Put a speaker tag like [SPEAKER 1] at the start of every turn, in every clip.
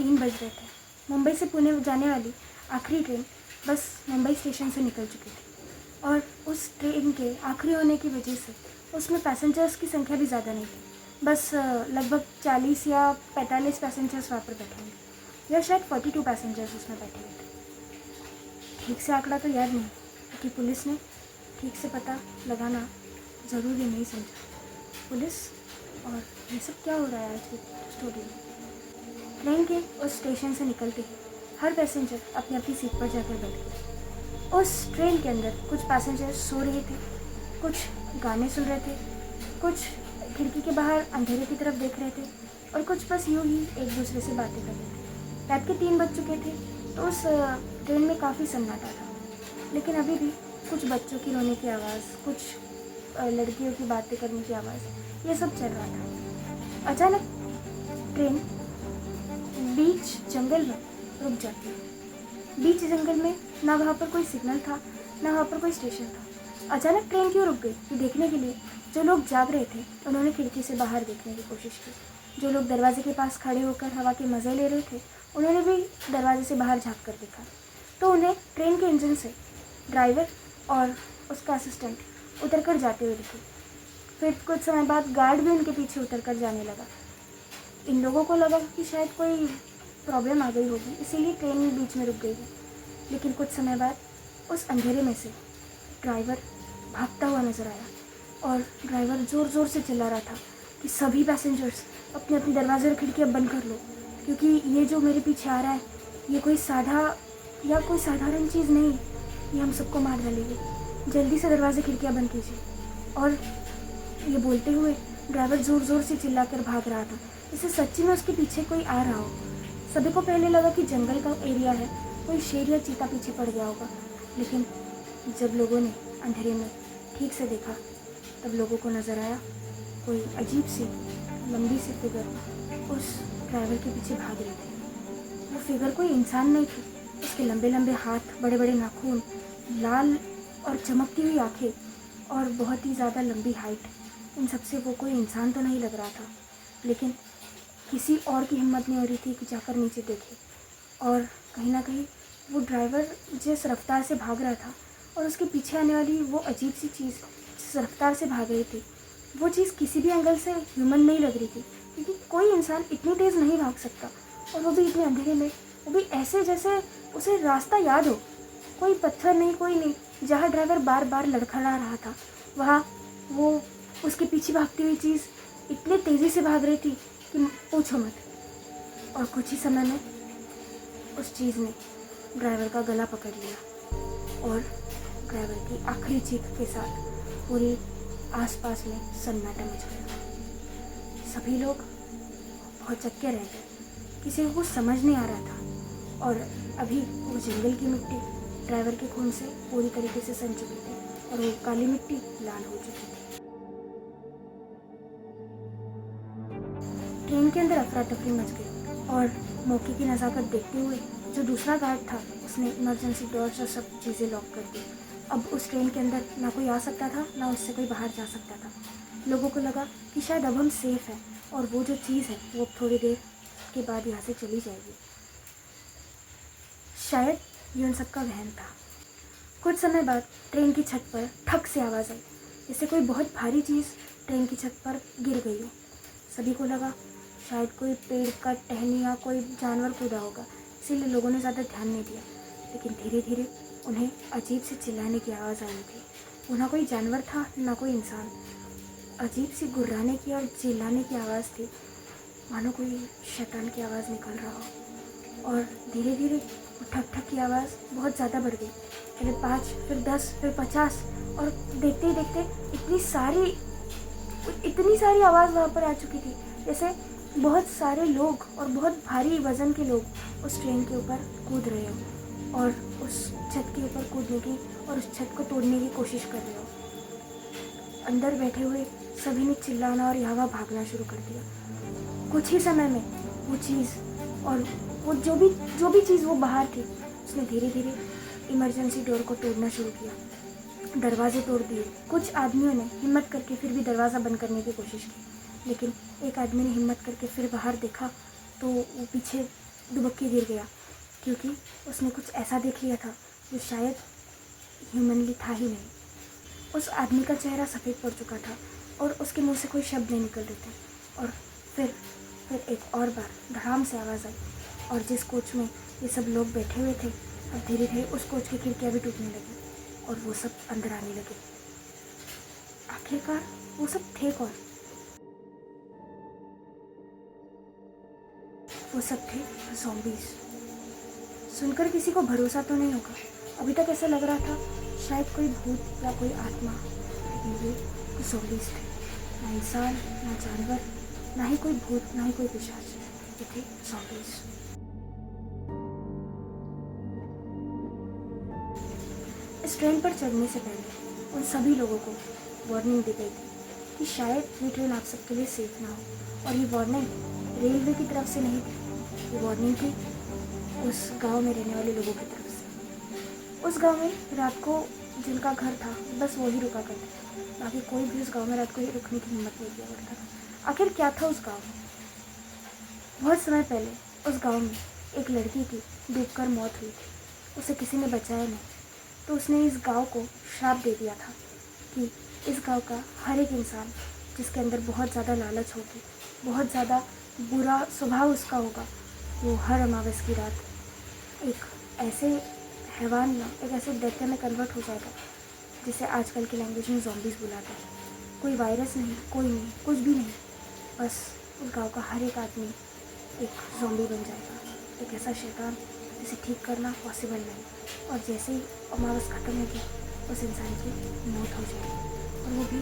[SPEAKER 1] 3 बज रहे थे। मुंबई से पुणे जाने वाली आखिरी ट्रेन बस मुंबई स्टेशन से निकल चुकी थी और उस ट्रेन के आखिरी होने की वजह से उसमें पैसेंजर्स की संख्या भी ज़्यादा नहीं थी। बस लगभग 40 या 45 पैसेंजर्स वहाँ पर बैठे होंगे या शायद 42 पैसेंजर्स उसमें बैठे हुए थे। ठीक से आंकड़ा तो याद नहीं क्योंकि पुलिस ने ठीक से पता लगाना ज़रूरी नहीं समझा। पुलिस और ये सब क्या हो रहा है आज की स्टोरी में। ट्रेन के उस स्टेशन से निकलते ही हर पैसेंजर अपनी अपनी सीट पर जाकर बैठ गया। उस ट्रेन के अंदर कुछ पैसेंजर सो रहे थे, कुछ गाने सुन रहे थे, कुछ खिड़की के बाहर अंधेरे की तरफ देख रहे थे और कुछ बस यूँ ही एक दूसरे से बातें कर रहे थे। रात के 3 बज चुके थे तो उस ट्रेन में काफ़ी सन्नाटा था, लेकिन अभी भी कुछ बच्चों की रोने की आवाज़, कुछ लड़कियों की बातें करने की आवाज़, ये सब चल रहा था। अचानक ट्रेन बीच जंगल में रुक जाती है। बीच जंगल में ना वहाँ पर कोई सिग्नल था, ना वहाँ पर कोई स्टेशन था। अचानक ट्रेन क्यों रुक गई ये देखने के लिए जो लोग जाग रहे थे उन्होंने खिड़की से बाहर देखने की कोशिश की। जो लोग दरवाजे के पास खड़े होकर हवा के मज़े ले रहे थे उन्होंने भी दरवाजे से बाहर झाँक कर देखा तो उन्हें ट्रेन के इंजन से ड्राइवर और उसका असिस्टेंट उतर कर जाते हुए दिखे। फिर कुछ समय बाद गार्ड भी उनके पीछे उतर कर जाने लगा। इन लोगों को लगा कि शायद कोई प्रॉब्लम आ गई होगी इसीलिए ट्रेन बीच में रुक गई है। लेकिन कुछ समय बाद उस अंधेरे में से ड्राइवर भागता हुआ नजर आया और ड्राइवर ज़ोर ज़ोर से चिल्ला रहा था कि सभी पैसेंजर्स अपने अपने दरवाजे और खिड़कियाँ बंद कर लो क्योंकि ये जो मेरे पीछे आ रहा है ये कोई साधारण चीज़ नहीं, ये हम सबको मार डालेगी। जल्दी से दरवाजे खिड़कियाँ बंद कीजिए। और ये बोलते हुए ड्राइवर ज़ोर ज़ोर से चिल्ला कर भाग रहा था, इसे सच्ची में उसके पीछे कोई आ रहा हो। सभी को पहले लगा कि जंगल का एरिया है, कोई शेर या चीता पीछे पड़ गया होगा, लेकिन जब लोगों ने अंधेरे में ठीक से देखा तब लोगों को नज़र आया कोई अजीब सी लंबी सी फिगर उस ड्राइवर के पीछे भाग रही थी। वो फिगर कोई इंसान नहीं थी, उसके लंबे लंबे हाथ, बड़े बड़े नाखून, लाल और चमकती हुई आंखें और बहुत ही ज़्यादा लंबी हाइट, इन सबसे वो कोई इंसान तो नहीं लग रहा था। लेकिन किसी और की हिम्मत नहीं हो रही थी कि जाकर नीचे देखे। और कहीं ना कहीं वो ड्राइवर जिस रफ्तार से भाग रहा था और उसके पीछे आने वाली वो अजीब सी चीज़ जिस रफ्तार से भाग रही थी, वो चीज़ किसी भी एंगल से ह्यूमन नहीं लग रही थी क्योंकि कोई इंसान इतनी तेज़ नहीं भाग सकता और वो भी इतने अंधेरे में, वो भी ऐसे जैसे उसे रास्ता याद हो। कोई पत्थर नहीं, कोई नहीं। जहाँ ड्राइवर बार बार लड़खड़ा रहा था वहाँ वो उसके पीछे भागती हुई चीज़ इतनी तेज़ी से भाग रही थी कि पूछो मत। और कुछ ही समय में उस चीज़ ने ड्राइवर का गला पकड़ लिया और ड्राइवर की आखिरी चीख के साथ पूरी आसपास में सन्नाटा मच गया। सभी लोग बहुत चक्के रह गए, किसी को कुछ समझ नहीं आ रहा था। और अभी वो जंगल की मिट्टी ड्राइवर के खून से पूरी तरीके से सन चुकी थी और वो काली मिट्टी लाल हो चुकी थी। ट्रेन के अंदर अफरा तफरी मच गई और मौके की नज़ाकत देखते हुए जो दूसरा गार्ड था उसने इमरजेंसी डोर्स और सब चीज़ें लॉक कर दी। अब उस ट्रेन के अंदर ना कोई आ सकता था, ना उससे कोई बाहर जा सकता था। लोगों को लगा कि शायद अब हम सेफ़ हैं और वो जो चीज़ है वो थोड़ी देर के बाद यहाँ से चली जाएगी। शायद ये उन सबका वहम था। कुछ समय बाद ट्रेन की छत पर ठक से आवाज़ आई, जैसे कोई बहुत भारी चीज़ ट्रेन की छत पर गिर गई हो। सभी को लगा शायद कोई पेड़ का टहनी या कोई जानवर कूदा होगा, इसीलिए लोगों ने ज़्यादा ध्यान नहीं दिया। लेकिन धीरे धीरे उन्हें अजीब से चिल्लाने की आवाज़ आई थी। वो ना कोई जानवर था ना कोई इंसान, अजीब सी गुर्राने की और चिल्लाने की आवाज़ थी, मानो कोई शैतान की आवाज़ निकल रहा हो। और धीरे धीरे वो ठक ठक की आवाज़ बहुत ज़्यादा बढ़ गई, पहले 5, फिर 10, फिर 50 और देखते ही देखते इतनी सारी आवाज़ वहाँ पर आ चुकी थी जैसे बहुत सारे लोग और बहुत भारी वज़न के लोग उस ट्रेन के ऊपर कूद रहे हो और उस छत के ऊपर कूदने की और उस छत को तोड़ने की कोशिश कर रहे हो। अंदर बैठे हुए सभी ने चिल्लाना और यहाँ भागना शुरू कर दिया। कुछ ही समय में वो चीज़ और वो जो भी चीज़ वो बाहर थी उसने धीरे धीरे इमरजेंसी डोर को तोड़ना शुरू किया। दरवाजे तोड़ दिए। कुछ आदमियों ने हिम्मत करके फिर भी दरवाज़ा बंद करने की कोशिश की, लेकिन एक आदमी ने हिम्मत करके फिर बाहर देखा तो वो पीछे दुबक के गिर गया, क्योंकि उसने कुछ ऐसा देख लिया था जो शायद ह्यूमनली था ही नहीं। उस आदमी का चेहरा सफ़ेद पड़ चुका था और उसके मुंह से कोई शब्द नहीं निकल रहे थे। और फिर एक और बार धड़ाम से आवाज़ आई, और जिस कोच में ये सब लोग बैठे हुए थे, अब धीरे धीरे उस कोच की खिड़कियाँ भी टूटने लगी और वो सब अंदर आने लगे। आखिरकार वो सब थे कौन? वो सब थे ज़ॉम्बीज़। सुनकर किसी को भरोसा तो नहीं होगा। अभी तक ऐसा लग रहा था शायद कोई भूत या कोई आत्मा, लेकिन ये ज़ॉम्बीज़ थे। ना इंसान, ना जानवर, ना ही कोई भूत, ना ही कोई पिशाच। ये थे ज़ॉम्बीज़। इस ट्रेन पर चढ़ने से पहले उन सभी लोगों को वार्निंग दी गई थी कि शायद ये ट्रेन आप सबके लिए सेफ ना हो। और ये वार्निंग रेलवे की तरफ से नहीं थी, ये वार्निंग थी उस गांव में रहने वाले लोगों की तरफ से। उस गांव में रात को जिनका घर था बस वही रुका करते थे, बाकी कोई भी उस गांव में रात को रुकने की हिम्मत नहीं किया करता था। आखिर क्या था उस गांव में? बहुत समय पहले उस गांव में एक लड़की की डूबकर मौत हुई थी। उसे किसी ने बचाया नहीं, तो उसने इस गांव को श्राप दे दिया था कि इस गांव का हर एक इंसान जिसके अंदर बहुत ज़्यादा लालच होगी, बहुत ज़्यादा बुरा स्वभाव उसका होगा, वो हर अमावस की रात एक ऐसे हैवान में, एक ऐसे दैत्य में कन्वर्ट हो जाएगा जिसे आजकल की लैंग्वेज में ज़ॉम्बीज़ बुलाते हैं। कोई वायरस नहीं, कोई नहीं, कुछ भी नहीं, बस उस गांव का हर एक आदमी एक ज़ॉम्बी बन जाएगा, एक ऐसा शैतान जिसे ठीक करना पॉसिबल नहीं। और जैसे ही अमावस ख़त्म होगी उस इंसान की मौत हो जाएगी, और वो भी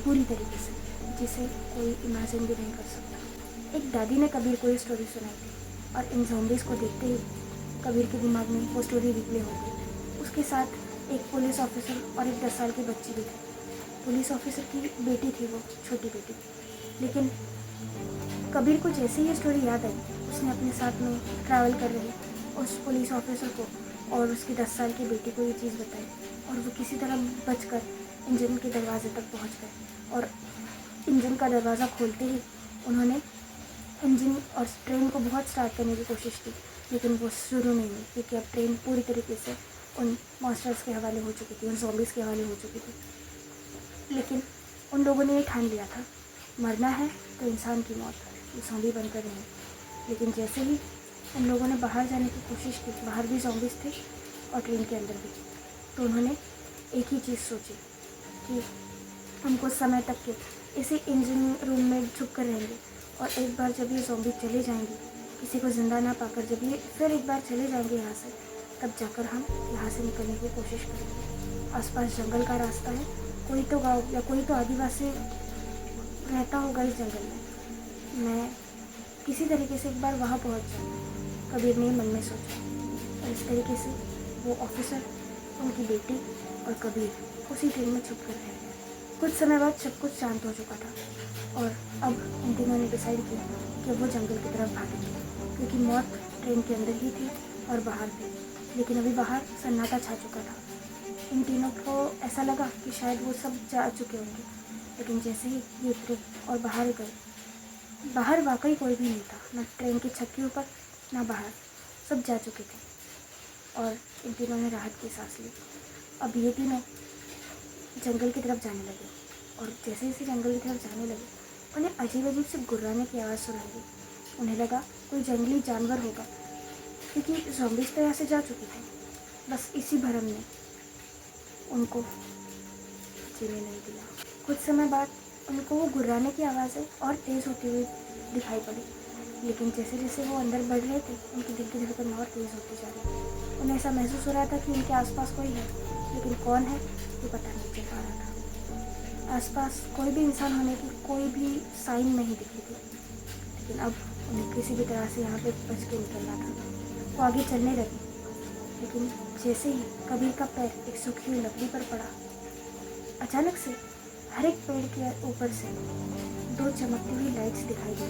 [SPEAKER 1] बुरी तरीके से, जिसे कोई इमेजिन भी नहीं कर सकता। एक दादी ने कबीर को ये स्टोरी सुनाई थी, और इन ज़ॉम्बीज़ को देखते ही कबीर के दिमाग में वो स्टोरी रिप्ले हो गई। उसके साथ एक पुलिस ऑफिसर और एक 10 साल की बच्ची भी थी। पुलिस ऑफिसर की बेटी थी, वो छोटी बेटी। लेकिन कबीर को जैसे ही ये स्टोरी याद आई, उसने अपने साथ में ट्रैवल कर रहे उस पुलिस ऑफिसर को और उसकी 10 साल की बेटी को ये चीज़ बताई, और वो किसी तरह बचकर इंजन के दरवाजे तक पहुंच गए। और इंजन का दरवाज़ा खोलते ही उन्होंने इंजन और ट्रेन को बहुत स्टार्ट करने की कोशिश की, लेकिन वो शुरू नहीं हुई, क्योंकि अब ट्रेन पूरी तरीके से उन मॉन्स्टर्स के हवाले हो चुकी थी, उन ज़ॉम्बीज़ के हवाले हो चुकी थी। लेकिन उन लोगों ने ये ठान लिया था, मरना है तो इंसान की मौत, ये ज़ॉम्बी बनकर नहीं। लेकिन जैसे ही उन लोगों ने बाहर जाने की कोशिश की, बाहर भी ज़ॉम्बीज़ थे और ट्रेन के अंदर भी, तो उन्होंने एक ही चीज़ सोची कि उनको समय तक के इसी इंजन रूम में छुप कर रहेंगे, और एक बार जब ये ज़ॉम्बी चले जाएंगे, किसी को ज़िंदा ना पाकर जब ये फिर एक बार चले जाएंगे यहाँ से, तब जाकर हम यहाँ से निकलने की कोशिश करेंगे। आसपास जंगल का रास्ता है, कोई तो गाँव या कोई तो आदिवासी रहता होगा इस जंगल में, मैं किसी तरीके से एक बार वहाँ पहुँच जाऊँ, कबीर ने मन में सोचा। और इस तरीके से वो ऑफिसर, उनकी बेटी और कबीर उसी ट्रेन में छुप कर रह गए। कुछ समय बाद सब कुछ शांत हो चुका था, और अब इन तीनों ने डिसाइड किया कि वो जंगल की तरफ भागेंगे, क्योंकि मौत ट्रेन के अंदर ही थी और बाहर थी। लेकिन अभी बाहर सन्नाटा छा चुका था। इन तीनों को ऐसा लगा कि शायद वो सब जा चुके होंगे, लेकिन जैसे ही ये उतरे और बाहर गए, बाहर वाकई कोई भी नहीं था, न ट्रेन की छत के ऊपर ना बाहर, सब जा चुके थे। और इन तीनों ने राहत की सांस ली। अब ये तीनों जंगल की तरफ जाने लगे, और जैसे जैसे जंगल की तरफ जाने लगे, उन्हें अजीब अजीब से गुर्राने की आवाज़ सुनाई दी। उन्हें लगा कोई जंगली जानवर होगा, क्योंकि ज़ॉम्बीज़ तो यहाँ से जा चुके थे। बस इसी भरम ने उनको जीने नहीं दिया। कुछ समय बाद उनको वो गुर्राने की आवाज़ें और तेज़ होती हुई दिखाई पड़ी, लेकिन जैसे जैसे वो अंदर बढ़ रहे थे, उनकी दिल की धड़कन और तेज़ होती जा रही थी। उन्हें ऐसा महसूस हो रहा था कि उनके आसपास कोई है, लेकिन कौन है ये पता नहीं चल पा रहा था। आसपास कोई भी इंसान होने की कोई भी साइन नहीं दिखी थी, लेकिन अब उन्हें किसी भी तरह से यहाँ पे बच के निकलना था। वो आगे चलने लगे, लेकिन जैसे ही कबीर का पैर एक सूखी हुई लकड़ी पर पड़ा, अचानक से हर एक पेड़ के ऊपर से 2 चमकती हुई लाइट्स दिखाई दी।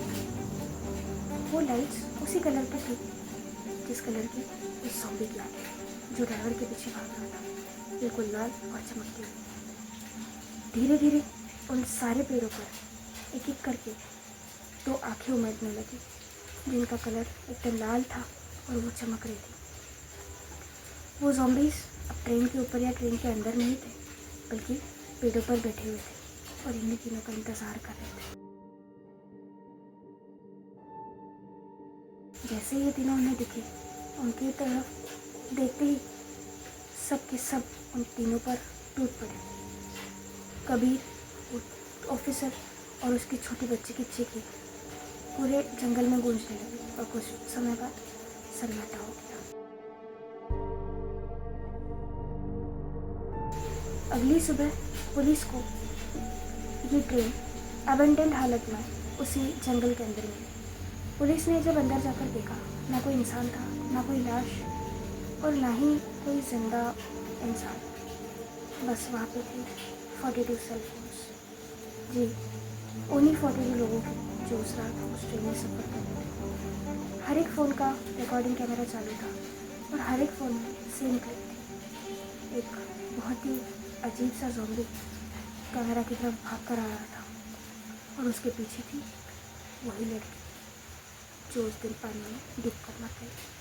[SPEAKER 1] वो लाइट्स उसी कलर की थी जिस कलर की उस ज़ॉम्बी की आंखें, जो ड्राइवर के पीछे भाग रहा था, बिल्कुल लाल और चमकती हुई। धीरे धीरे उन सारे पेड़ों पर एक एक करके 2 आंखें उमड़ने लगी, जिनका कलर एकदम लाल था और वो चमक रही थी। वो ज़ॉम्बीज़ अब ट्रेन के ऊपर या ट्रेन के अंदर नहीं थे, बल्कि पेड़ों पर बैठे हुए थे और इन्हीं तीनों का इंतज़ार कर रहे थे। जैसे ये तीनों उन्हें दिखे, उनकी तरफ देखते ही सब के सब उन तीनों पर टूट पड़े। कबीर, ऑफिसर और उसकी छोटी बच्ची की चीखें पूरे जंगल में गूंजने लगी और कुछ समय बाद सन्नाटा हो गया। अगली सुबह पुलिस को ये ट्रेन अबेंडेंड हालत में उसी जंगल के अंदर मिली। पुलिस ने जब अंदर जाकर देखा, ना कोई इंसान था, ना कोई लाश और ना ही कोई जिंदा इंसान। बस वहाँ पे थे 42 सेल फोन्स। जी, उन्हीं 42 लोगों के जो उस रात उस ट्रेन में सफ़र कर रहे थे। हर एक फ़ोन का रिकॉर्डिंग कैमरा चालू था और हर एक फ़ोन में सेम क्लिप थी। एक बहुत ही अजीब सा ज़ॉम्बी कैमरा की तरफ भाग कर आ रहा था और उसके पीछे थी वही लड़की जो उस दिन पानी में डूब कर मर गई।